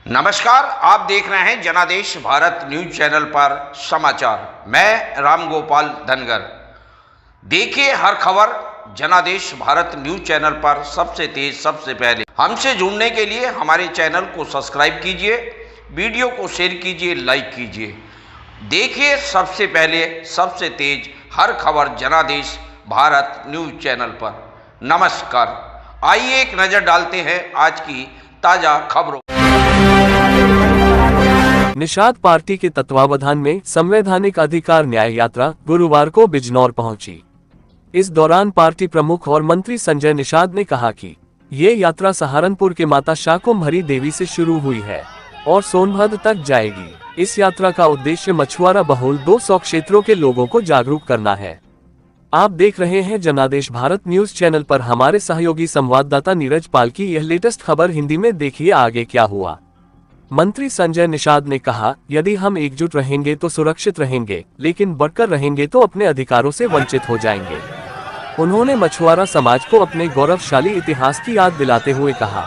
नमस्कार, आप देख रहे हैं जनादेश भारत न्यूज चैनल पर समाचार। मैं रामगोपाल धनगर। देखिए हर खबर जनादेश भारत न्यूज चैनल पर सबसे तेज सबसे पहले। हमसे जुड़ने के लिए हमारे चैनल को सब्सक्राइब कीजिए, वीडियो को शेयर कीजिए, लाइक कीजिए। देखिए सबसे पहले सबसे तेज हर खबर जनादेश भारत न्यूज चैनल पर। नमस्कार, आइए एक नज़र डालते हैं आज की ताज़ा खबरों। निषाद पार्टी के तत्वावधान में संवैधानिक अधिकार न्याय यात्रा गुरुवार को बिजनौर पहुंची। इस दौरान पार्टी प्रमुख और मंत्री संजय निषाद ने कहा कि ये यात्रा सहारनपुर के माता शाकुंभरी देवी से शुरू हुई है और सोनभद्र तक जाएगी। इस यात्रा का उद्देश्य मछुआरा बहुल 200 क्षेत्रों के लोगों को जागरूक करना है। आप देख रहे हैं जनादेश भारत न्यूज चैनल पर हमारे सहयोगी संवाददाता नीरज पाल की यह लेटेस्ट खबर हिंदी में। देखिए आगे क्या हुआ। मंत्री संजय निषाद ने कहा, यदि हम एकजुट रहेंगे तो सुरक्षित रहेंगे, लेकिन बढ़कर रहेंगे तो अपने अधिकारों से वंचित हो जाएंगे। उन्होंने मछुआरा समाज को अपने गौरवशाली इतिहास की याद दिलाते हुए कहा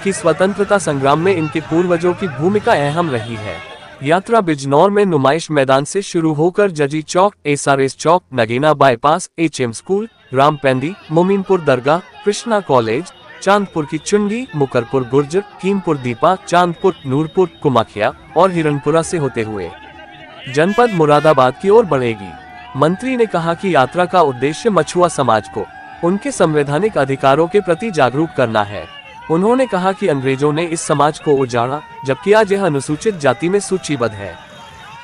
कि स्वतंत्रता संग्राम में इनके पूर्वजों की भूमिका अहम रही है। यात्रा बिजनौर में नुमाइश मैदान से शुरू होकर जजी चौक, SRS चौक, नगीना बाईपास, HM स्कूल, रामपेंदी, मोमीनपुर दरगाह, कृष्णा कॉलेज, चांदपुर की चुंगी, मुकरपुर गुर्जर, कीमपुर दीपा, चांदपुर, नूरपुर, कुमाखिया और हिरणपुरा से होते हुए जनपद मुरादाबाद की ओर बढ़ेगी। मंत्री ने कहा कि यात्रा का उद्देश्य मछुआ समाज को उनके संवैधानिक अधिकारों के प्रति जागरूक करना है। उन्होंने कहा कि अंग्रेजों ने इस समाज को उजाड़ा, जबकि आज यह अनुसूचित जाति में सूचीबद्ध है।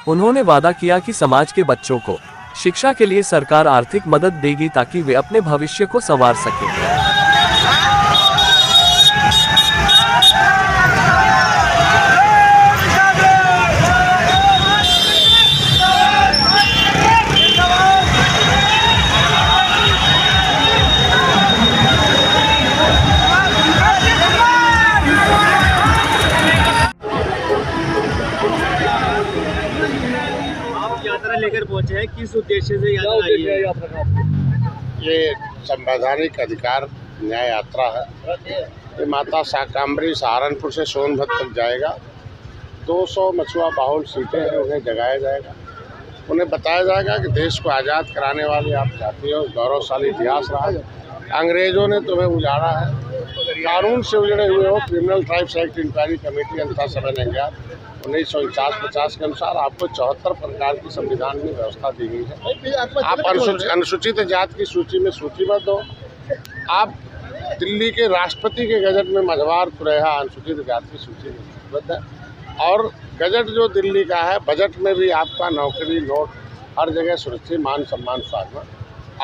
उन्होंने वादा किया कि समाज के बच्चों को शिक्षा के लिए सरकार आर्थिक मदद देगी ताकि वे अपने भविष्य को संवार सकें। यात्रा लेकर पहुंचे हैं, किस उद्देश्य से यात्रा आई है? ये संवैधानिक अधिकार न्याय यात्रा है। ये माता शाकंभरी सहारनपुर से सोनभद्र तक जाएगा। 200 मछुआ बाहुल सीटें हैं, उन्हें जगाया जाएगा। उन्हें बताया जाएगा कि देश को आज़ाद कराने वाले आप जाती हो, गौरवशाली इतिहास रहा है। अंग्रेजों ने तुम्हें उजाड़ा है, कानून से उजड़े हुए हो। Criminal tribes act inquiry committee अंतः समय नेंगे 1949-50 के अनुसार आपको 74 प्रकार की संविधान में व्यवस्था दी गई है। आप अनुसूचित जाति की सूची में सूचीबद्ध हो। आप दिल्ली के राष्ट्रपति के गजट में मझवार कुरेहा अनुसूचित जाति की सूची में सूचीबद्ध है। और गजट जो दिल्ली का है, बजट में भी आपका नौकरी नोट हर जगह सुरक्षित, मान सम्मान साधना।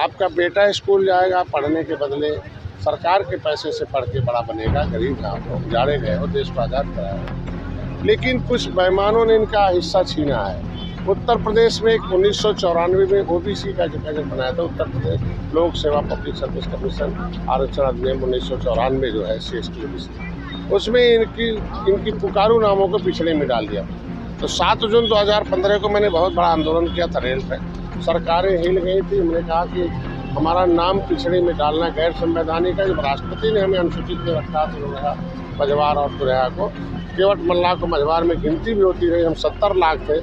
आपका बेटा स्कूल जाएगा पढ़ने के बदले सरकार के पैसे से पढ़ के बड़ा बनेगा। गरीब ना हो, उजाड़े गए हो, देश को आज़ाद कराया। लेकिन कुछ बेईमानों ने इनका हिस्सा छीना है। उत्तर प्रदेश में 1994 में OBC का जो बजट बनाया था, उत्तर प्रदेश लोक सेवा पब्लिक सर्विस कमीशन आरक्षण अधिनियम 1994 जो है CST OBC, उसमें इनकी पुकारू नामों को पिछड़े में डाल दिया। तो 7 जून 2015 को मैंने बहुत बड़ा आंदोलन किया था रेल पर। सरकारें हिल गई थी। हमने कहा कि हमारा नाम पिछड़े में डालना गैर संवैधानिक है। जब राष्ट्रपति ने हमें अनुसूचित में रखा तो उन्होंने मझवार और कुरेहा को, केवट मल्लाह को मझवार में गिनती भी होती रही। हम 70 लाख थे,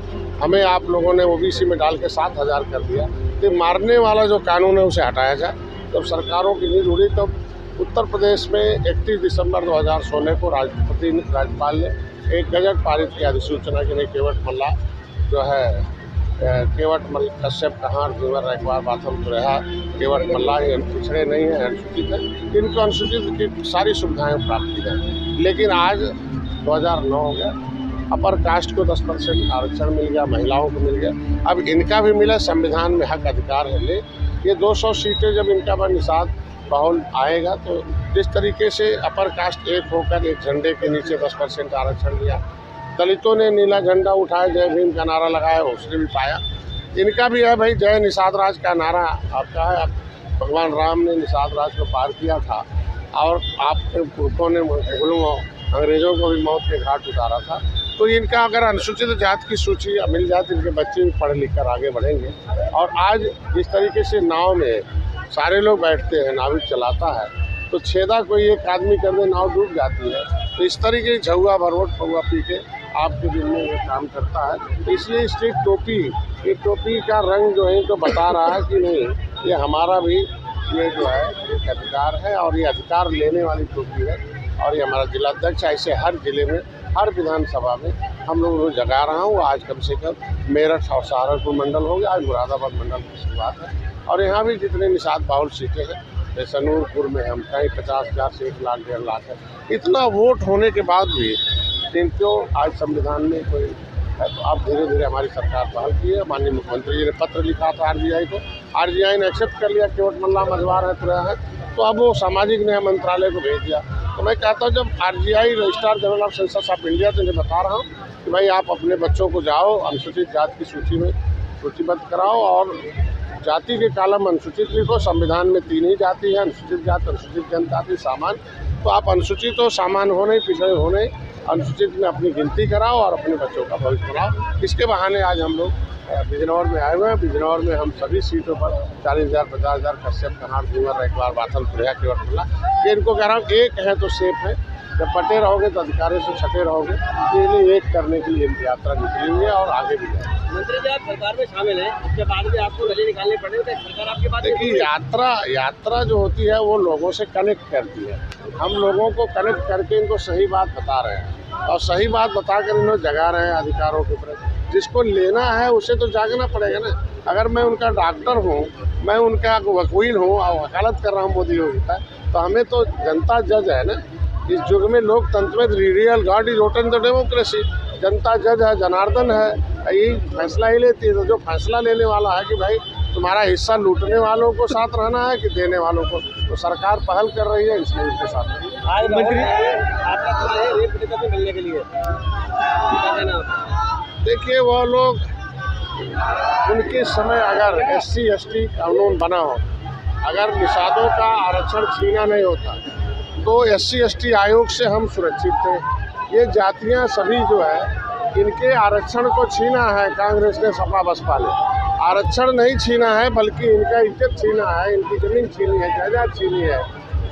हमें आप लोगों ने OBC में डाल के 7000 कर दिया। तो मारने वाला जो कानून है उसे हटाया जाए। जब सरकारों की नींद उड़ी तब उत्तर प्रदेश में 31 दिसंबर 2016 को राज्यपाल ने एक गजट पारित किया अधिसूचना कि नहीं, केवट मल्लाह जो है केवट कश्यप, कहार, जीवर, रैकवार, बाथम, कुरेहा, केवट मल्लाह ये पिछड़े नहीं है, अनुसूचित है। इनको अनुसूचित की सारी सुविधाएँ प्राप्त की जाए। लेकिन आज 2009 हो गया, अपर कास्ट को 10% आरक्षण मिल गया, महिलाओं को मिल गया। अब इनका भी मिला, संविधान में हक अधिकार है। ले ये 200 सीटें जब इनका पर निषाद बाहुल आएगा तो जिस तरीके से अपर कास्ट एक होकर एक झंडे के नीचे 10% आरक्षण लिया, दलितों ने नीला झंडा उठाया, जय भीम का नारा लगाया, उसने भी पाया। इनका भी है भाई, जय निषाद राज का नारा आपका है। भगवान राम ने निषाद राज को पार किया था और आपके पुरखों ने अंग्रेजों को भी मौत के घाट उतारा था। तो इनका अगर अनुसूचित जाति की सूची मिल जाती, इनके बच्चे भी पढ़ लिख कर आगे बढ़ेंगे। और आज जिस तरीके से नाव में सारे लोग बैठते हैं, नाविक चलाता है, तो छेदा कोई एक आदमी कर दे नाव डूब जाती है। तो इस तरीके की झुआ भरवट पौआ पी के आपके दिल में ये काम करता है। इसलिए इसकी ये टोपी का रंग जो है तो बता रहा है कि नहीं, ये हमारा भी ये जो है एक अधिकार है और ये अधिकार लेने वाली टोपी है। और ये हमारा जिलाध्यक्ष ऐसे हर जिले में, हर विधानसभा में हम लोग जगा रहा हूँ। आज कम से कम मेरठ और सहारनपुर मंडल हो गया, आज मुरादाबाद मंडल की शुरुआत है। और यहाँ भी जितने निषाद बाहुल सीटें हैं, जैसे नूरपुर में हम कहीं 50,000 से 1 लाख 1.5 लाख है। इतना वोट होने के बाद भी इनको आज संविधान में कोई, तो अब धीरे धीरे हमारी सरकार पहल की है। माननीय मुख्यमंत्री जी ने पत्र लिखा था आरजीआई को, आरजीआई ने एक्सेप्ट कर लिया, केवट मल्ला मझवार है तुरैया है, तो अब वो सामाजिक न्याय मंत्रालय को भेज दिया। तो मैं कहता हूँ जब RGI registrar general of census of India, तो मैं बता रहा हूँ कि भाई आप अपने बच्चों को जाओ अनुसूचित जाति की सूची में सूचीबद्ध कराओ और जाति के कालम अनुसूचित लिखो। संविधान में 3 ही जाति है, अनुसूचित जाति, अनुसूचित जनजाति, सामान्य। तो आप अनुसूचित हो, सामान्य हो नहीं, पिछड़े हो नहीं, अनुसूचित में अपनी गिनती कराओ और अपने बच्चों का भविष्य बनाओ। इसके बहाने आज हम लोग बिजनौर में आए हुए हैं। बिजनौर में हम सभी सीटों पर 40,000, 50,000, कश्यप, कनार, धूमर, एक बार बाथल, तुरैया, केवट मल्ला, ये इनको कह रहा हूँ एक है तो सेफ है। जब बटे रहोगे तो अधिकारियों से छटे रहोगे। इसलिए एक करने के लिए यात्रा निकली हुई है और आगे भी जाएगी। मंत्री जी आप सरकार में शामिल हैं, उसके बाद भी आपको गले निकालने पड़े तो सरकार आपके बात। देखिए यात्रा जो होती है वो लोगों से कनेक्ट करती है। हम लोगों को कनेक्ट करके इनको सही बात बता रहे हैं और सही बात बताकर इन्हें जगा रहे हैं अधिकारों के प्रति। जिसको लेना है उसे तो जागना पड़ेगा ना। अगर मैं उनका डॉक्टर हूँ, मैं उनका वकील हूँ और वकालत कर रहा हूँ मोदी योगी का, तो हमें तो जनता जज है ना। इस युग में लोकतंत्र में real God is vote in the democracy. जनता जज है, जनार्दन है, यही फैसला ही लेती है। तो जो फैसला लेने वाला है कि भाई तुम्हारा हिस्सा लूटने वालों को साथ रहना है कि देने वालों को, तो सरकार पहल कर रही है, इसलिए उनके साथ। आज मंत्री आपका रेप पीड़िता से मिलने के लिए देखिए वो लोग, उनके समय अगर SC ST कानून बना हो, अगर निषादों का आरक्षण छीना नहीं होता तो SC ST आयोग से हम सुरक्षित थे। ये जातियां सभी जो है इनके आरक्षण को छीना है कांग्रेस ने, सपा बसपा ने। आरक्षण नहीं छीना है बल्कि इनका इज्जत छीना है, इनकी जमीन छीनी है, जायदाद छीनी है।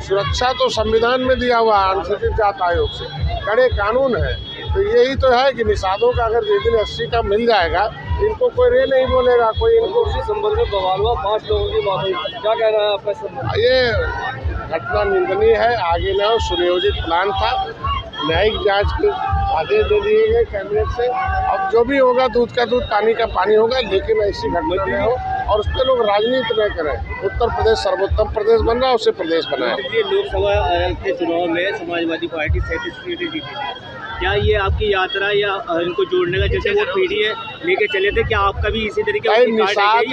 सुरक्षा तो संविधान में दिया हुआ है अनुसूचित जाति आयोग से, कड़े कानून है। तो यही तो है कि निषादों का अगर जिस दिन 80 का मिल जाएगा, इनको कोई रे नहीं बोलेगा, कोई इनको। उसी संबंध में बवाल हुआ, 5 लोगों की मौत हुई, क्या कह रहा है आपका? ये घटना निंदनीय है। आगे ना सुनियोजित प्लान था, न्यायिक जांच के आदेश दे दिए गए कैबिनेट से। अब जो भी होगा दूध का दूध पानी का पानी होगा, लेकिन ऐसी घटना न हो और उस पर लोग राजनीति न करें। उत्तर प्रदेश सर्वोत्तम प्रदेश बन रहा है, उससे प्रदेश बनाए। लोकसभा के चुनाव में समाजवादी पार्टी 37 सीटें जीती थी। क्या ये आपकी यात्रा या इनको जोड़ने का, जैसे वो PDA लेके चले थे, क्या आपका भी इसी तरीके से?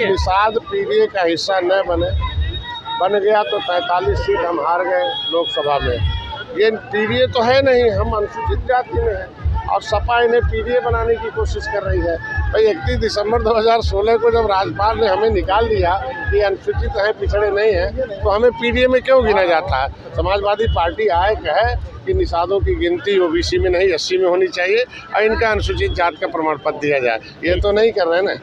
निषाद PDA का हिस्सा न बन गया तो 45 सीट हम हार गए लोकसभा में। ये PDA तो है नहीं, हम अनुसूचित जाति में हैं और सपा इन्हें PDA बनाने की कोशिश कर रही है। भाई 31 दिसंबर 2016 को जब राज्यपाल ने हमें निकाल दिया कि अनुसूचित है, पिछड़े नहीं हैं, तो हमें PDA में क्यों गिना जाता है? समाजवादी पार्टी आए कहे कि निषादों की गिनती OBC में नहीं 80 में होनी चाहिए और इनका अनुसूचित जाति का प्रमाण पत्र दिया जाए। ये तो नहीं कर रहे हैं ना।